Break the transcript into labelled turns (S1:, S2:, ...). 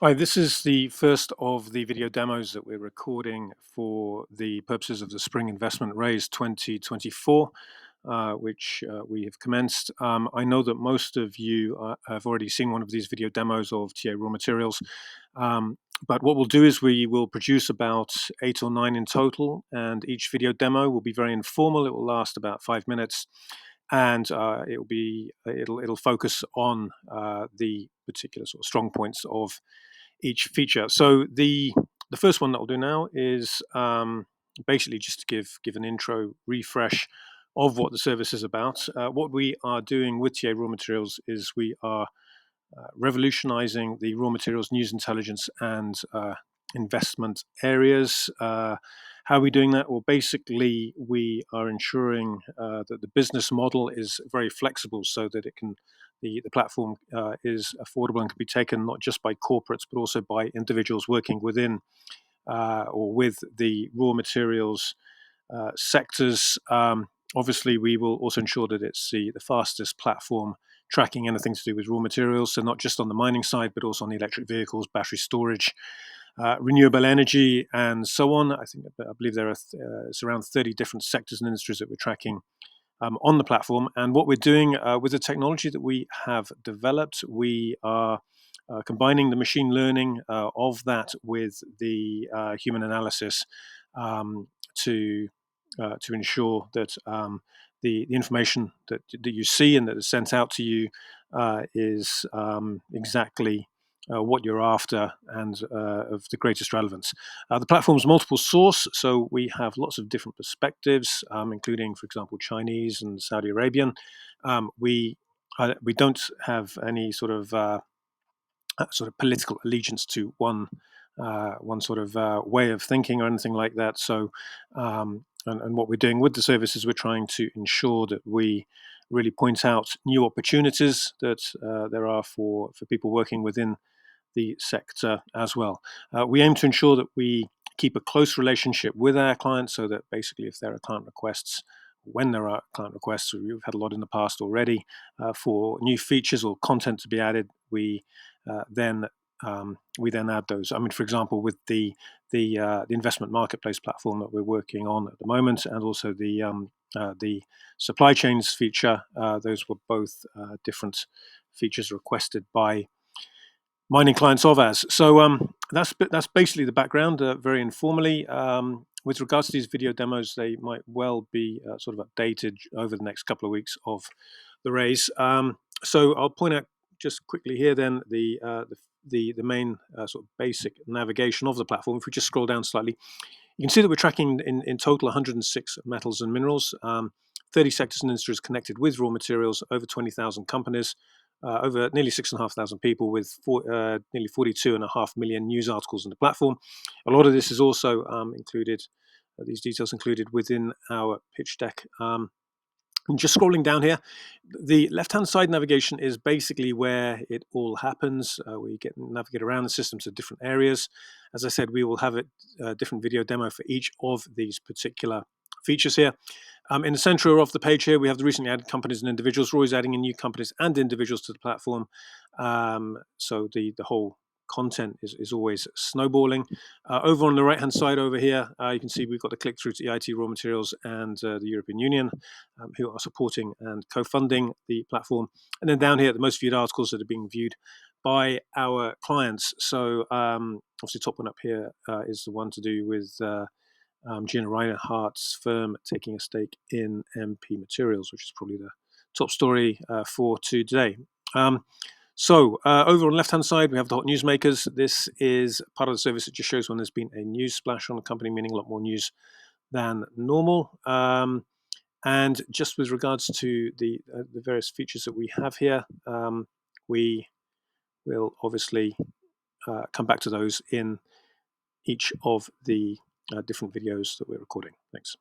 S1: Hi, this is the first of the video demos that we're recording for the purposes of the Spring Investment Raise 2024, which we have commenced. I know that most of you have already seen one of these video demos of TA RawMaterials, but what we'll do is we will produce about 8 or 9 in total, and each video demo will be very informal. It will last about 5 minutes, and it'll focus on the particular sort of strong points of each feature. So the first one that we'll do now is basically just to give an intro refresh of what the service is about. What we are doing with TA RawMaterials is we are revolutionizing the raw materials news intelligence and investment areas. How are we doing that? Well, basically, we are ensuring that the business model is very flexible so that the platform is affordable and can be taken not just by corporates, but also by individuals working within or with the raw materials sectors. Obviously, we will also ensure that it's the fastest platform tracking anything to do with raw materials. So not just on the mining side, but also on the electric vehicles, battery storage, renewable energy, and so on. I believe there are it's around 30 different sectors and industries that we're tracking on the platform. And what we're doing with the technology that we have developed, we are combining the machine learning of that with the human analysis um, to ensure that the information that you see and that is sent out to you is exactly what you're after and of the greatest relevance. The platform's multiple source, so we have lots of different perspectives, including, for example, Chinese and Saudi Arabian. We don't have any sort of political allegiance to one sort of way of thinking or anything like that. So, and what we're doing with the service is we're trying to ensure that we really point out new opportunities that there are for people working within the sector as well. We aim to ensure that we keep a close relationship with our clients so that basically if there are client requests, when there are client requests, we've had a lot in the past already for new features or content to be added, uh, then we then add those. I mean, for example, with the investment marketplace platform that we're working on at the moment, and also the supply chains feature, those were both different features requested by mining clients of ours. So that's basically the background, very informally. With regards to these video demos, they might well be sort of updated over the next couple of weeks of the raise. So I'll point out just quickly here then the main sort of basic navigation of the platform. If we just scroll down slightly, you can see that we're tracking in total 106 metals and minerals, 30 sectors and industries connected with raw materials, over 20,000 companies, over nearly 6,500 people with nearly 42.5 million news articles on the platform. A lot of this is also included, these details included within our pitch deck. And just scrolling down here, the left-hand side navigation is basically where it all happens. We navigate around the system to different areas. As I said, we will have a different video demo for each of these particular features here. In the center of the page here, we have the recently added companies and individuals. We're always adding in new companies and individuals to the platform. So the whole content is always snowballing. Over on the right-hand side over here, you can see we've got a click through to EIT RawMaterials and the European Union, who are supporting and co-funding the platform. And then down here, the most viewed articles that are being viewed by our clients. So obviously top one up here is the one to do with Gina Reinhardt's firm taking a stake in MP Materials, which is probably the top story for today. So over on the left-hand side, we have the hot newsmakers. This is part of the service that just shows when there's been a news splash on a company, meaning a lot more news than normal. And just with regards to the various features that we have here, we will obviously come back to those in each of the different videos that we're recording. Thanks.